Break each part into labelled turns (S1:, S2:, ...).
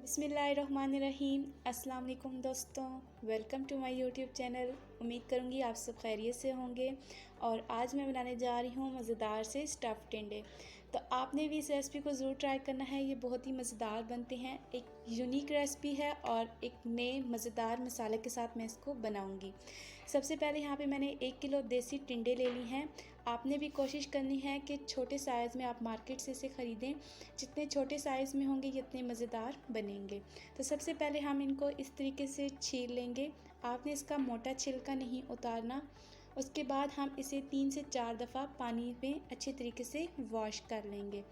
S1: बिस्मिल्लाहिर्रहमानिर्रहीम। अस्सलाम वालेकुम दोस्तों, welcome to my YouTube channel. उम्मीद करूँगी आप सब खैरियत से होंगे। और आज मैं बनाने जा रही हूँ मज़ेदार से स्टफ़ टिंडे। तो आपने भी इस रेसिपी को ज़रूर ट्राई करना है, ये बहुत ही मज़ेदार बनते हैं। एक यूनिक रेसिपी है और एक नए मज़ेदार मसाले के साथ मैं इसको बनाऊँगी। सबसे पहले यहाँ पे मैंने 1 किलो देसी टिंडे ले ली हैं। आपने भी कोशिश करनी है कि छोटे साइज़ में आप मार्केट से इसे ख़रीदें। जितने छोटे साइज़ में होंगे जितने मज़ेदार बनेंगे। तो सबसे पहले हम इनको इस तरीके से छील लेंगे। आपने इसका मोटा छिलका नहीं उतारना। उसके बाद हम इसे 3 से 4 दफ़ा पानी में अच्छे तरीके से वॉश कर लेंगे।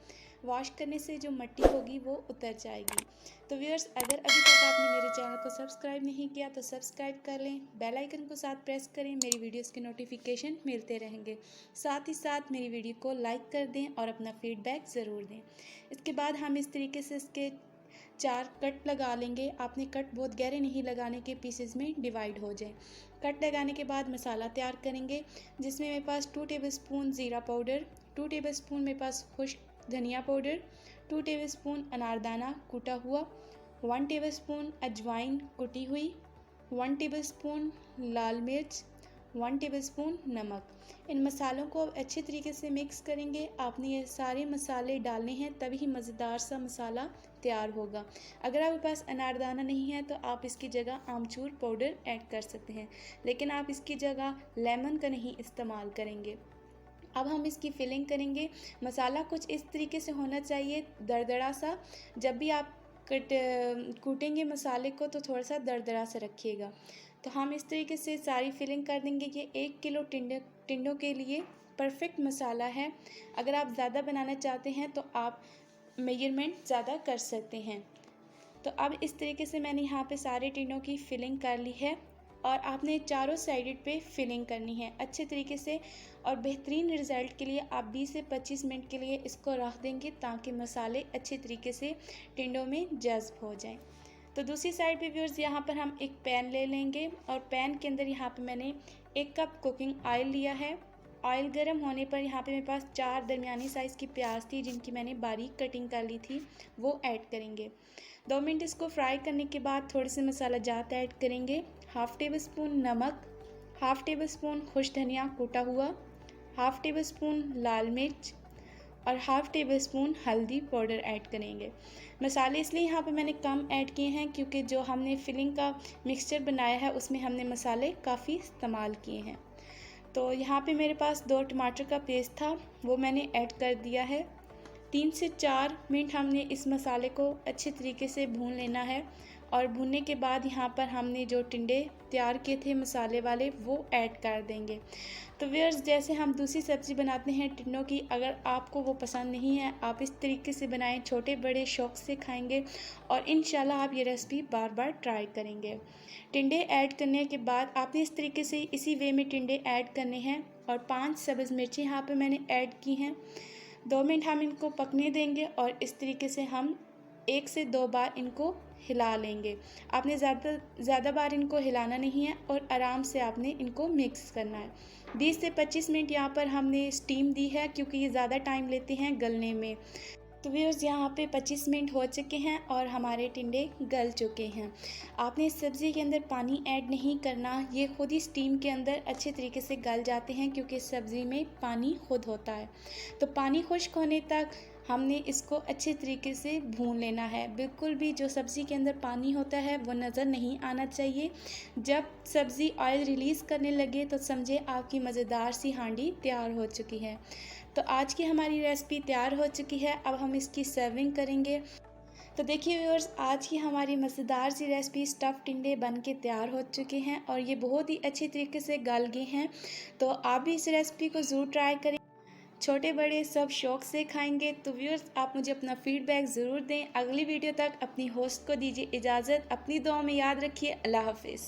S1: वॉश करने से जो मिट्टी होगी वो उतर जाएगी। तो व्यूअर्स, अगर अभी तक आपने मेरे चैनल को सब्सक्राइब नहीं किया तो सब्सक्राइब कर लें, बेल आइकन को साथ प्रेस करें, मेरी वीडियोस के नोटिफिकेशन मिलते रहेंगे। साथ ही साथ मेरी वीडियो को लाइक कर दें और अपना फीडबैक ज़रूर दें। इसके बाद हम इस तरीके से इसके 4 कट लगा लेंगे। आपने कट बहुत गहरे नहीं लगाने के, पीसेस में डिवाइड हो जाए। कट लगाने के बाद मसाला तैयार करेंगे, जिसमें मेरे पास 2 टेबलस्पून ज़ीरा पाउडर, 2 टेबलस्पून मेरे पास खुश्क धनिया पाउडर, 2 टेबलस्पून अनारदाना कूटा हुआ, 1 टेबलस्पून अजवाइन कुटी हुई, 1 टेबलस्पून लाल मिर्च, 1 टेबलस्पून नमक। इन मसालों को अच्छे तरीके से मिक्स करेंगे। आपने ये सारे मसाले डालने हैं, तभी मज़ेदार सा मसाला तैयार होगा। अगर आपके पास अनारदाना नहीं है तो आप इसकी जगह आमचूर पाउडर ऐड कर सकते हैं, लेकिन आप इसकी जगह लेमन का नहीं इस्तेमाल करेंगे। अब हम इसकी फिलिंग करेंगे। मसाला कुछ इस तरीके से होना चाहिए, दरदरा सा। जब भी आप कूटेंगे मसाले को तो थोड़ा सा दरदरा सा रखिएगा। तो हम इस तरीके से सारी फिलिंग कर देंगे। ये 1 किलो टिंडों के लिए परफेक्ट मसाला है। अगर आप ज़्यादा बनाना चाहते हैं तो आप मेजरमेंट ज़्यादा कर सकते हैं। तो अब इस तरीके से मैंने यहाँ पे सारे टिंडों की फिलिंग कर ली है और आपने चारों साइड पे फिलिंग करनी है अच्छे तरीके से। और बेहतरीन रिज़ल्ट के लिए आप 20 से 25 मिनट के लिए इसको रख देंगे, ताकि मसाले अच्छे तरीके से टिंडों में जज़्ब हो जाएं। तो दूसरी साइड पे व्यूअर्स, यहाँ पर हम एक पैन ले लेंगे और पैन के अंदर यहाँ पे मैंने 1 कप कुकिंग ऑयल लिया है। ऑयल गर्म होने पर यहाँ पे मेरे पास 4 दरमियानी साइज़ की प्याज थी, जिनकी मैंने बारीक कटिंग कर ली थी, वो ऐड करेंगे। 2 मिनट इसको फ्राई करने के बाद थोड़े से मसाला जात ऐड करेंगे। 1/2 टेबल स्पून नमक, 1/2 टेबल स्पून खुश्क धनिया कूटा हुआ, 1/2 टेबल स्पून लाल मिर्च और 1/2 टेबल स्पून हल्दी पाउडर ऐड करेंगे। मसाले इसलिए यहाँ पे मैंने कम ऐड किए हैं क्योंकि जो हमने फिलिंग का मिक्सचर बनाया है उसमें हमने मसाले काफ़ी इस्तेमाल किए हैं। तो यहाँ पे मेरे पास 2 टमाटर का पेस्ट था, वो मैंने ऐड कर दिया है। 3 से 4 मिनट हमने इस मसाले को अच्छे तरीके से भून लेना है। और भूनने के बाद यहाँ पर हमने जो टिंडे तैयार किए थे मसाले वाले, वो ऐड कर देंगे। तो व्यूअर्स, जैसे हम दूसरी सब्ज़ी बनाते हैं टिंडों की, अगर आपको वो पसंद नहीं है, आप इस तरीके से बनाएं, छोटे बड़े शौक़ से खाएंगे और इंशाल्लाह आप ये रेसिपी बार बार ट्राई करेंगे। टिंडे ऐड करने के बाद आपने इस तरीके से इसी वे में टिंडे ऐड करने हैं। और 5 सब्ज़ मिर्ची यहाँ पर मैंने ऐड की हैं। 2 मिनट हम इनको पकने देंगे और इस तरीके से हम 1 से 2 बार इनको हिला लेंगे। आपने ज़्यादा बार इनको हिलाना नहीं है और आराम से आपने इनको मिक्स करना है। 20 से 25 मिनट यहाँ पर हमने स्टीम दी है, क्योंकि ये ज़्यादा टाइम लेते हैं गलने में। तो व्यूअर्स, यहाँ पे 25 मिनट हो चुके हैं और हमारे टिंडे गल चुके हैं। आपने इस सब्ज़ी के अंदर पानी ऐड नहीं करना, ये खुद ही स्टीम के अंदर अच्छे तरीके से गल जाते हैं, क्योंकि इस सब्ज़ी में पानी खुद होता है। तो पानी खुश्क होने तक हमने इसको अच्छे तरीके से भून लेना है। बिल्कुल भी जो सब्ज़ी के अंदर पानी होता है वो नज़र नहीं आना चाहिए। जब सब्ज़ी ऑयल रिलीज़ करने लगे तो समझे आपकी मज़ेदार सी हांडी तैयार हो चुकी है। तो आज की हमारी रेसिपी तैयार हो चुकी है। अब हम इसकी सर्विंग करेंगे। तो देखिए व्यूअर्स, आज की हमारी मज़ेदार सी रेसिपी स्टफ़ टिंडे बन के तैयार हो चुके हैं और ये बहुत ही अच्छे तरीके से गल गए हैं। तो आप भी इस रेसिपी को ज़रूर ट्राई करें, छोटे बड़े सब शौक़ से खाएंगे। तो व्यूअर्स, आप मुझे अपना फीडबैक ज़रूर दें। अगली वीडियो तक अपनी होस्ट को दीजिए इजाज़त। अपनी दुआ में याद रखिए। अल्लाह हाफ़िज़।